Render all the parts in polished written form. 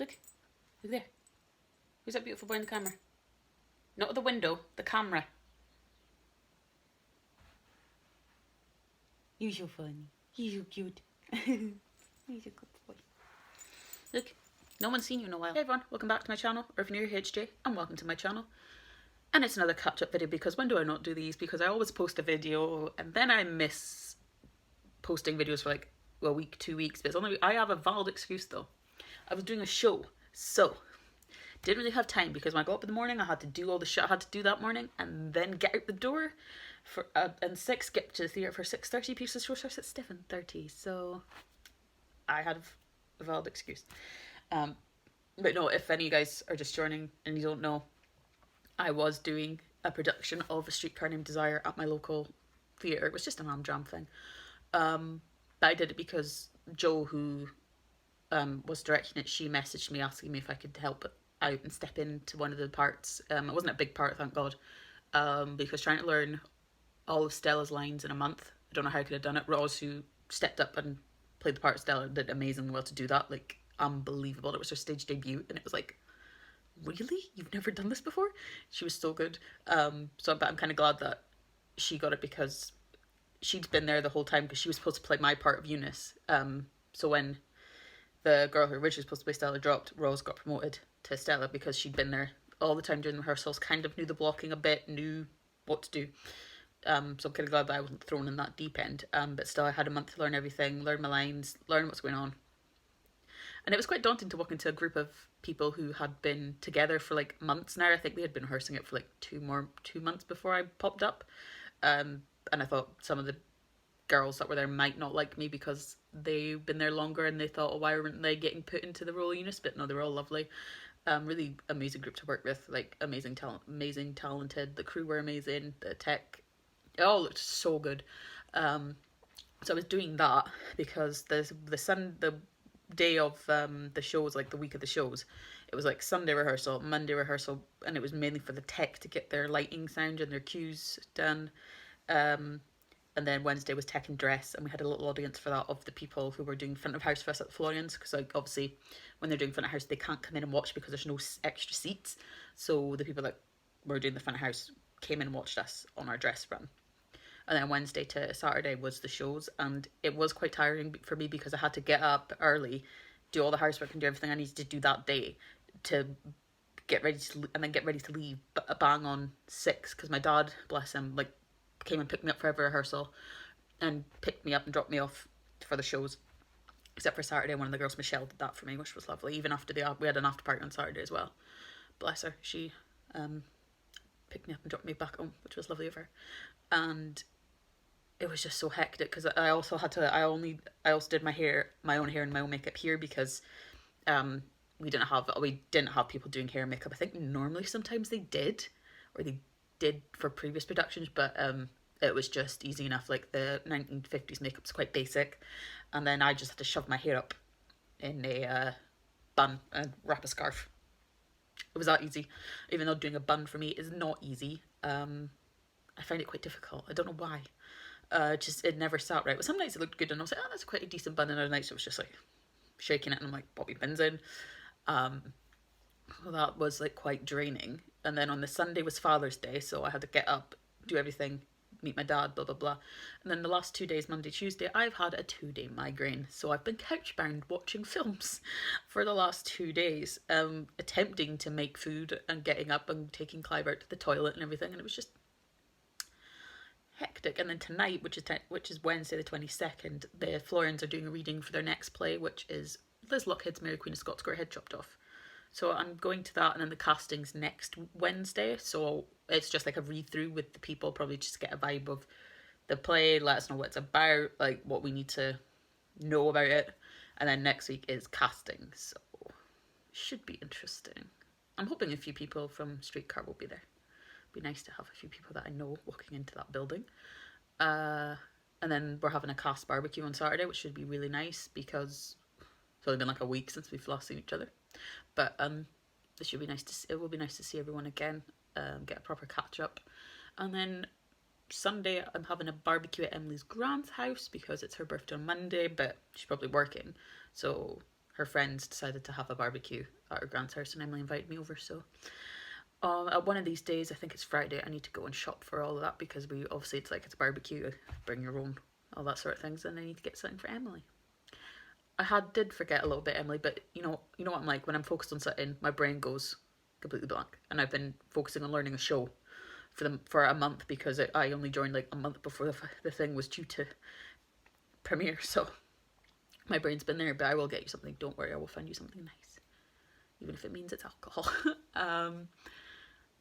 Look. Look there. Who's that beautiful boy in the camera? Not the window, the camera. You're so funny. You're so cute. You're a good boy. Look, no one's seen you in a while. Hey everyone, welcome back to my channel, or if you're new here, HJ, and welcome to my channel. And it's another catch-up video, because when do I not do these? Because I always post a video, and then I miss posting videos for like a week, 2 weeks, but it's only, I have a valid excuse though. I was doing a show, so didn't really have time, because when I got up in the morning I had to do all the shit I had to do that morning, and then get out the door for and 6, get to the theatre for 6:30, because the show starts at 7:30, so I had a valid excuse. But no, if any of you guys are just joining and you don't know, I was doing a production of A Streetcar Named Desire at my local theatre. It was just an Amjam thing. But I did it because Jo, who was directing it, she messaged me asking me if I could help out and step into one of the parts. It wasn't a big part, thank God, because trying to learn all of Stella's lines in a month, I don't know how I could have done it. Roz, who stepped up and played the part of Stella, did amazingly well to do that, like unbelievable. It was her stage debut, and it was like, really? You've never done this before? She was so good. But I'm kind of glad that she got it, because she'd been there the whole time, because she was supposed to play my part of Eunice. So when the girl who originally was supposed to play Stella dropped, Rose got promoted to Stella, because she'd been there all the time during the rehearsals, kind of knew the blocking a bit, knew what to do. So I'm kind of glad that I wasn't thrown in that deep end. But still, I had a month to learn everything, learn my lines, learn what's going on. And it was quite daunting to walk into a group of people who had been together for like months now. I think they had been rehearsing it for like 2 months before I popped up. And I thought some of the girls that were there might not like me because they've been there longer, and they thought, oh, why weren't they getting put into the role of Eunice? But no, they were all lovely. Really amazing group to work with, like amazing talented. The crew were amazing, the tech, it all looked so good. So I was doing that because the day of the shows, like the week of the shows, it was like Sunday rehearsal, Monday rehearsal, and it was mainly for the tech to get their lighting sound and their cues done. And then Wednesday was tech and dress, and we had a little audience for that of the people who were doing front of house for us at the Florians, because like obviously when they're doing front of house they can't come in and watch because there's no extra seats, so the people that were doing the front of house came in and watched us on our dress run. And then Wednesday to Saturday was the shows, and it was quite tiring for me because I had to get up early, do all the housework and do everything I needed to do that day to get ready to, and then get ready to leave bang on 6, because my dad, bless him, like came and picked me up for every rehearsal and picked me up and dropped me off for the shows, except for Saturday. One of the girls, Michelle, did that for me, which was lovely. Even after we had an after party on Saturday as well, bless her, she picked me up and dropped me back home, which was lovely of her. And it was just so hectic because I also did my own hair and my own makeup here, because we didn't have people doing hair and makeup. I think normally sometimes they did, or they did for previous productions, but it was just easy enough. Like the 1950s makeup's quite basic, and then I just had to shove my hair up in a bun and wrap a scarf. It was that easy, even though doing a bun for me is not easy. I find it quite difficult. I don't know why. Just it never sat right. But some nights it looked good, and I was like, oh, that's quite a decent bun, and other nights it was just like shaking it, and I'm like, Bobby pins in. Well, that was like quite draining. And then on the Sunday was Father's Day, so I had to get up, do everything, meet my dad, blah blah blah. And then the last 2 days, Monday, Tuesday, I've had a 2-day migraine, so I've been couch-bound watching films for the last 2 days, attempting to make food and getting up and taking Clive out to the toilet and everything, and it was just hectic. And then tonight, which is Wednesday the 22nd, the Florians are doing a reading for their next play, which is Liz Lockheed's Mary Queen of Scots Got Her Head Chopped Off. So I'm going to that, and then the casting's next Wednesday, so it's just like a read through with the people, probably just get a vibe of the play, let us know what it's about, like what we need to know about it. And then next week is casting, so should be interesting. I'm hoping a few people from Streetcar will be there. Be nice to have a few people that I know walking into that building. And then we're having a cast barbecue on Saturday, which should be really nice, because it's only been like a week since we've last seen each other. But it should be nice it will be nice to see everyone again, get a proper catch up. And then Sunday I'm having a barbecue at Emily's grand's house, because it's her birthday on Monday, but she's probably working, so her friends decided to have a barbecue at her grand's house, and Emily invited me over. So at one of these days, I think it's Friday, I need to go and shop for all of that, because we obviously, it's like, it's a barbecue, bring your own, all that sort of things, and I need to get something for Emily. Did forget a little bit, Emily, but you know what I'm like, when I'm focused on something, my brain goes completely blank, and I've been focusing on learning a show for a month, because I only joined like a month before the thing was due to premiere, so my brain's been there. But I will get you something, don't worry, I will find you something nice, even if it means it's alcohol.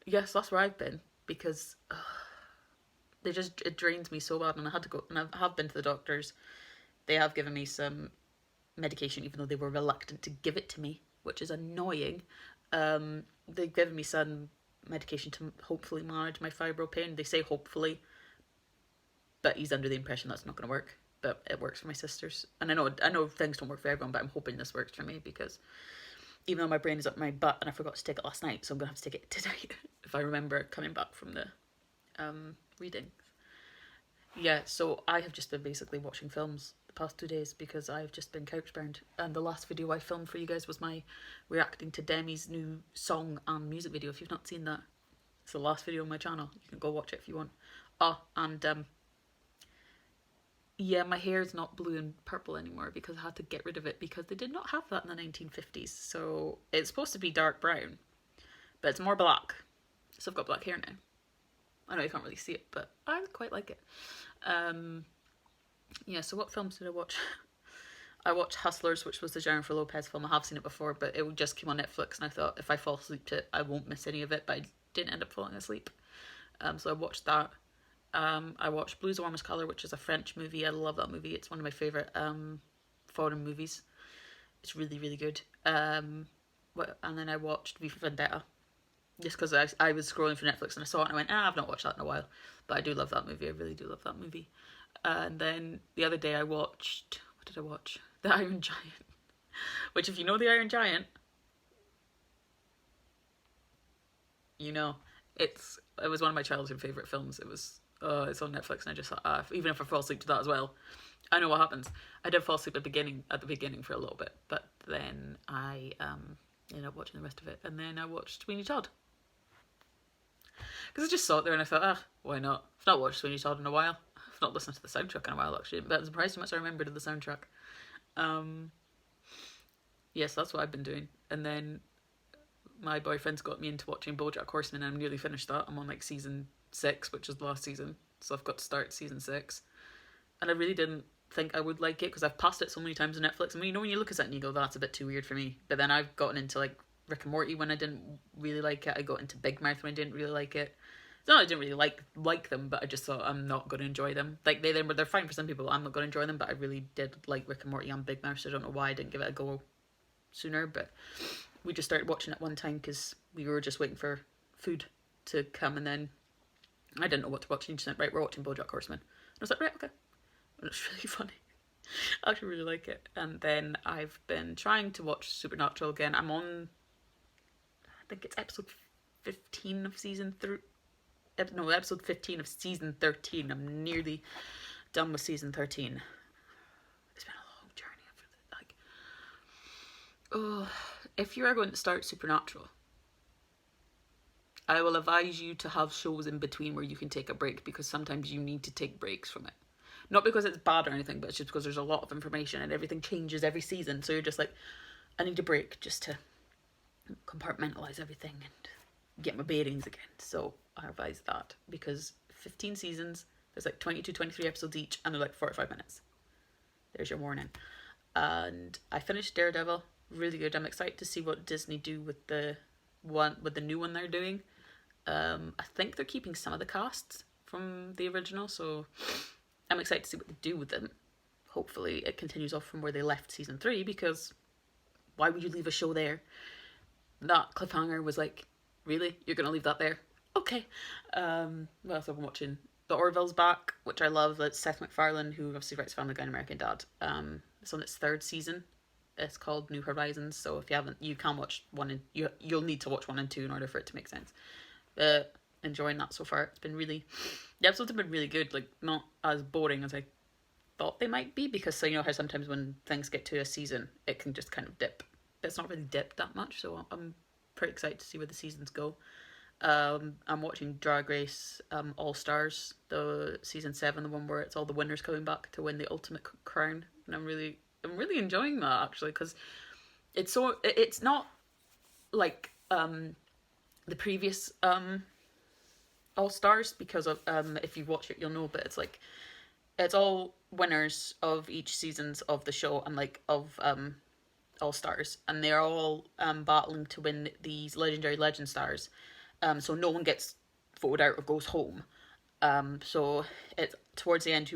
Yes, that's where I've been, because it drains me so bad, and I had to go, and I have been to the doctors. They have given me some medication, even though they were reluctant to give it to me, which is annoying. They've given me some medication to hopefully manage my fibro pain. They say hopefully, but he's under the impression that's not going to work. But it works for my sisters, and I know things don't work for everyone, but I'm hoping this works for me, because even though my brain is up my butt and I forgot to take it last night, so I'm gonna have to take it tonight if I remember coming back from the reading. Yeah, so I have just been basically watching films the past 2 days, because I've just been couch burned, and the last video I filmed for you guys was my reacting to Demi's new song and music video. If you've not seen that, it's the last video on my channel. You can go watch it if you want. Yeah, my hair is not blue and purple anymore, because I had to get rid of it, because they did not have that in the 1950s. So it's supposed to be dark brown, but it's more black. So I've got black hair now. I know you can't really see it, but I quite like it. Yeah, so what films did I watch? I watched Hustlers, which was the Jennifer Lopez film. I have seen it before, but it just came on Netflix, and I thought if I fall asleep to it, I won't miss any of it, but I didn't end up falling asleep. So I watched that. I watched Blue's the Warmest Colour, which is a French movie. I love that movie. It's one of my favourite foreign movies. It's really, really good. And then I watched V for Vendetta, just because I was scrolling through Netflix and I saw it and I went, I've not watched that in a while. But I do love that movie. I really do love that movie. And then the other day I watched, what did I watch? The Iron Giant. Which, if you know the Iron Giant, you know, it was one of my childhood favourite films. It's on Netflix, and I just thought, even if I fall asleep to that as well, I know what happens. I did fall asleep at the beginning for a little bit, but then I ended up watching the rest of it, and then I watched Sweeney Todd, because I just saw it there and I thought, why not? I've not watched Sweeney Todd in a while. I've not listened to the soundtrack in a while, actually, but I'm surprised how much I remembered of the soundtrack. Yes, that's what I've been doing. And then my boyfriend's got me into watching BoJack Horseman, and I'm nearly finished that. I'm on like season 6, which is the last season, so I've got to start season 6. And I really didn't think I would like it, because I've passed it so many times on Netflix. I mean, when you look at it and you go, that's a bit too weird for me. But then I've gotten into like Rick and Morty when I didn't really like it. I got into Big Mouth when I didn't really like it. It's not that I didn't really like them, but I just thought I'm not going to enjoy them. Like they're fine for some people, I'm not going to enjoy them. But I really did like Rick and Morty and Big Mouth, so I don't know why I didn't give it a go sooner. But we just started watching it one time because we were just waiting for food to come, and then I didn't know what to watch, and she said, right, we're watching BoJack Horseman. And I was like, right, okay. And it's really funny. I actually really like it. And then I've been trying to watch Supernatural again. I'm on, I think it's episode 15 of season 3. No, episode 15 of season 13. I'm nearly done with season 13. It's been a long journey. If you are going to start Supernatural, I will advise you to have shows in between where you can take a break, because sometimes you need to take breaks from it. Not because it's bad or anything, but it's just because there's a lot of information and everything changes every season. So you're just like, I need a break just to compartmentalize everything and get my bearings again. So I advise that, because 15 seasons, there's like 22, 23 episodes each, and they're like 45 minutes. There's your warning. And I finished Daredevil. Really good. I'm excited to see what Disney do with the new one they're doing. I think they're keeping some of the casts from the original, so I'm excited to see what they do with them. Hopefully it continues off from where they left season 3, because why would you leave a show there? That cliffhanger was like, really? You're going to leave that there? Okay. What else have I been watching? The Orville's back, which I love. That's Seth MacFarlane, who obviously writes Family Guy and American Dad. It's on its 3rd season. It's called New Horizons, so if you haven't, you can watch 1 and you'll need to watch 1 and 2 in order for it to make sense. Enjoying that so far. The episodes have been really good, like not as boring as I thought they might be, because so you know how sometimes when things get to a season it can just kind of dip. It's not really dipped that much, so I'm pretty excited to see where the seasons go. I'm watching Drag Race All Stars, the season 7, the one where it's all the winners coming back to win the ultimate crown, and I'm really enjoying that actually, because it's not like the previous All Stars, because of if you watch it you'll know, but it's all winners of each seasons of the show and like of All Stars, and they're all battling to win these legendary legend stars. So no one gets voted out or goes home. So it's towards the end,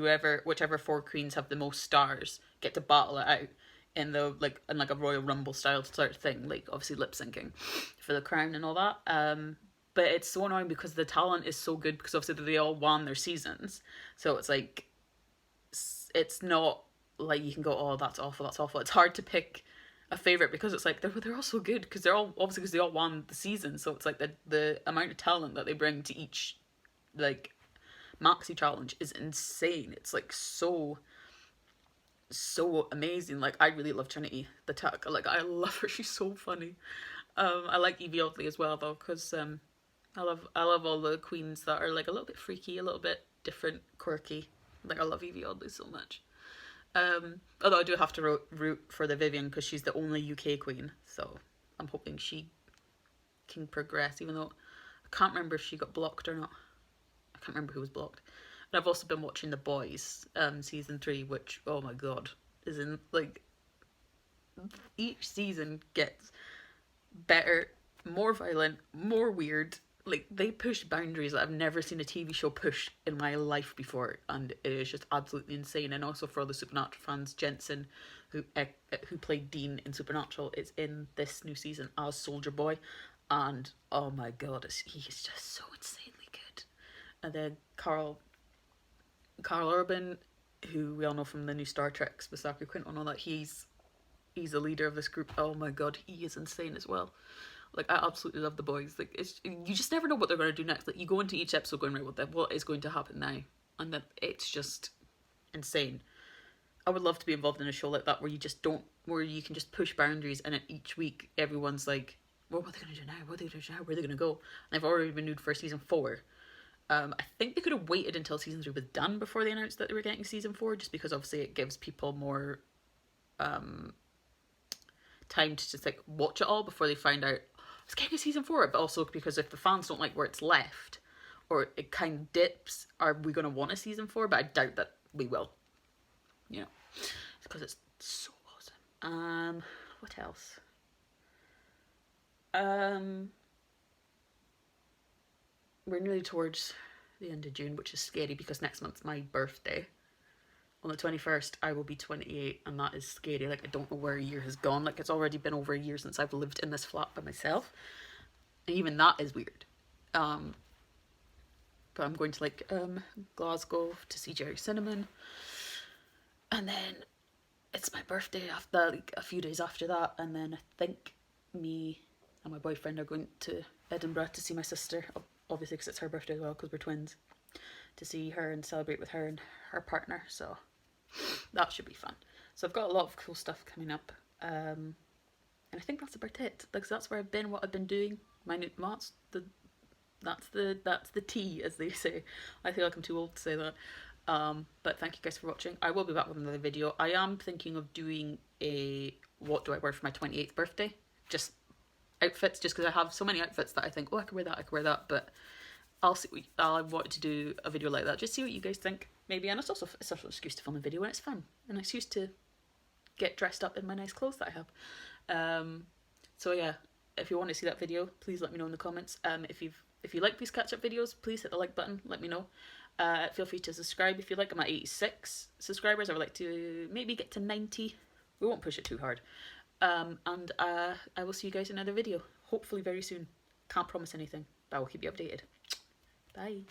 whichever 4 queens have the most stars get to battle it out in the in a Royal Rumble style sort of thing, like obviously lip syncing for the crown and all that. But it's so annoying because the talent is so good, because obviously they all won their seasons. So it's like, it's not like you can go, oh that's awful, that's awful. It's hard to pick a favorite because it's like they're all so good, because they're all obviously, because they all won the season. So it's like the amount of talent that they bring to each like maxi challenge is insane. It's like so amazing. Like I really love Trinity the Tuck. Like I love her, she's so funny. I like Evie Oddly as well though, because I love all the queens that are like a little bit freaky, a little bit different, quirky. Like I love Evie Oddly so much. Although I do have to root for the Vivienne, because she's the only UK queen, so I'm hoping she can progress, even though I can't remember if she got blocked or not. I can't remember who was blocked. And I've also been watching The Boys season 3, which, oh my god, is in like, each season gets better, more violent, more weird. Like they push boundaries that I've never seen a TV show push in my life before, and it is just absolutely insane. And also for all the Supernatural fans, Jensen, who played Dean in Supernatural, is in this new season as Soldier Boy, and oh my god, he is just so insanely good. And then Carl Urban, who we all know from the new Star Trek with Zachary Quinto and all that, he's the leader of this group. Oh my god, he is insane as well. Like I absolutely love The Boys. Like you just never know what they're going to do next. Like you go into each episode going, right, what is going to happen now, and then it's just insane. I would love to be involved in a show like that where you can just push boundaries, and each week everyone's like, well, what are they going to do now? What are they going to do now? Where are they going to go? And I've already been renewed for season 4. I think they could have waited until season 3 was done before they announced that they were getting season 4, just because obviously it gives people more time to just like watch it all before they find out it's getting a season 4. But also because if the fans don't like where it's left, or it kind of dips, are we going to want a season 4? But I doubt that we will. You know, because it's so awesome. What else? We're nearly towards the end of June, which is scary because next month's my birthday. On the 21st, I will be 28, and that is scary. Like, I don't know where a year has gone. Like, it's already been over a year since I've lived in this flat by myself. And even that is weird. But I'm going to, like, Glasgow to see Jerry Cinnamon. And then it's my birthday after, like, a few days after that. And then I think me and my boyfriend are going to Edinburgh to see my sister. Obviously, because it's her birthday as well, because we're twins. To see her and celebrate with her and her partner. So that should be fun. So I've got a lot of cool stuff coming up, and I think that's about it. Like, that's where I've been, what I've been doing. That's the tea, as they say. I feel like I'm too old to say that. But thank you guys for watching. I will be back with another video. I am thinking of doing a what do I wear for my 28th birthday, just outfits, just because I have so many outfits that I think, oh, I could wear that, but I'll see. I wanted to do a video like that, just see what you guys think, maybe. And it's also an excuse to film a video, and it's fun, an excuse to get dressed up in my nice clothes that I have. So yeah, if you want to see that video, please let me know in the comments. If you like these catch-up videos, please hit the like button, let me know. Feel free to subscribe if you like. I'm at 86 subscribers. I would like to maybe get to 90. We won't push it too hard. And I will see you guys in another video, hopefully very soon. Can't promise anything, but I will keep you updated. Bye.